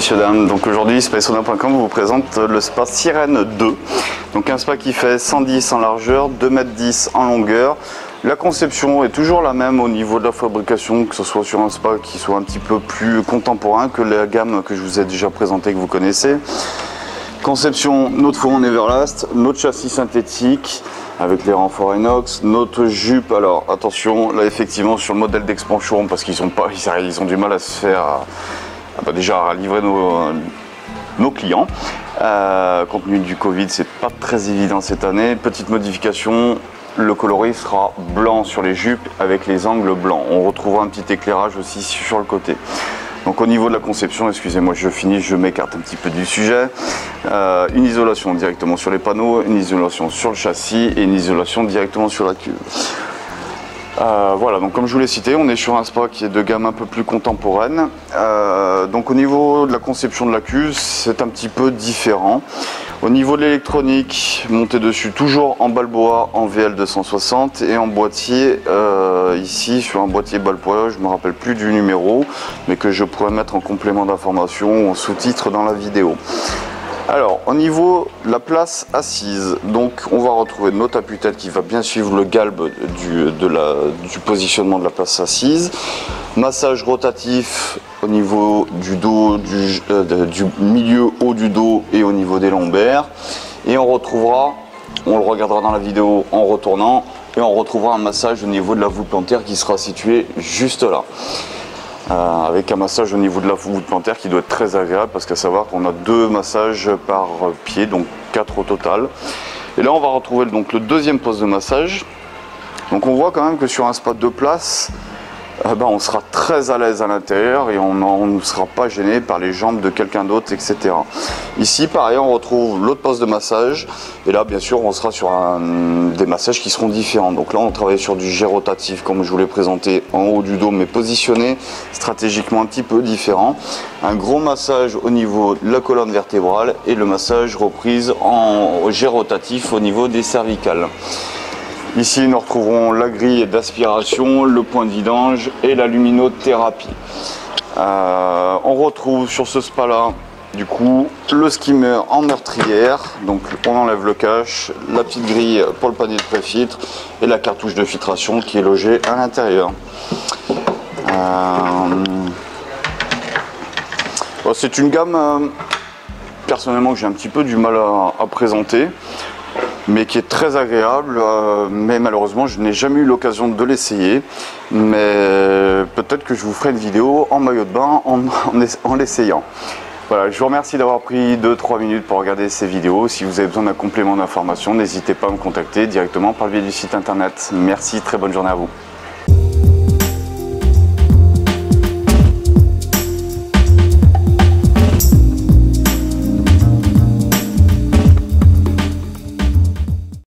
messieurs dames, donc aujourd'hui spacesauna.com vous présente le spa Sirène 2, donc un spa qui fait 110 en largeur, 2,10 m en longueur. La conception est toujours la même au niveau de la fabrication, que ce soit sur un spa qui soit un petit peu plus contemporain que la gamme que je vous ai déjà présentée, que vous connaissez. Conception, notre fond en Everlast, notre châssis synthétique avec les renforts inox, notre jupe. Alors attention, là effectivement sur le modèle d'expansion, parce qu'ils ont du mal à se faire déjà à livrer nos clients. Compte tenu du Covid, c'est pas très évident cette année. Petite modification, le coloris sera blanc sur les jupes avec les angles blancs. On retrouvera un petit éclairage aussi sur le côté. Donc au niveau de la conception, excusez-moi, je m'écarte un petit peu du sujet. Une isolation directement sur les panneaux, une isolation sur le châssis et une isolation directement sur la cuve. Voilà, donc comme je vous l'ai cité, on est sur un spa qui est de gamme un peu plus contemporaine. Donc au niveau de la conception de la cuve, c'est un petit peu différent. Au niveau de l'électronique, monté dessus toujours en Balboa en VL260 et en boîtier, ici sur un boîtier Balboa, je ne me rappelle plus du numéro, mais que je pourrais mettre en complément d'information ou en sous-titre dans la vidéo. Alors au niveau de la place assise, donc on va retrouver notre appuie-tête qui va bien suivre le galbe du positionnement de la place assise. Massage rotatif au niveau du dos, du milieu haut du dos et au niveau des lombaires. Et on retrouvera, on le regardera dans la vidéo en retournant, et on retrouvera un massage au niveau de la voûte plantaire qui sera situé juste là. Avec un massage au niveau de la voûte plantaire qui doit être très agréable, parce qu'à savoir qu'on a 2 massages par pied, donc 4 au total. Et là on va retrouver donc le deuxième poste de massage. Donc on voit quand même que sur un spa de 2 places, on sera très à l'aise à l'intérieur et on ne sera pas gêné par les jambes de quelqu'un d'autre, etc. Ici pareil, on retrouve l'autre poste de massage, et là bien sûr on sera sur des massages qui seront différents. Donc là on travaille sur du jet rotatif comme je vous l'ai présenté en haut du dos, mais positionné stratégiquement un petit peu différent. Un gros massage au niveau de la colonne vertébrale et le massage reprise en jet rotatif au niveau des cervicales. Ici, nous retrouverons la grille d'aspiration, le point de vidange et la luminothérapie. On retrouve sur ce spa-là, du coup, le skimmer en meurtrière. Donc, on enlève le cache, la petite grille pour le panier de pré-filtre et la cartouche de filtration qui est logée à l'intérieur. C'est une gamme, personnellement, que j'ai un petit peu du mal à présenter, mais qui est très agréable, mais malheureusement je n'ai jamais eu l'occasion de l'essayer, mais peut-être que je vous ferai une vidéo en maillot de bain en l'essayant. Voilà, je vous remercie d'avoir pris 2-3 minutes pour regarder ces vidéos. Si vous avez besoin d'un complément d'information, n'hésitez pas à me contacter directement par le biais du site internet. Merci, très bonne journée à vous.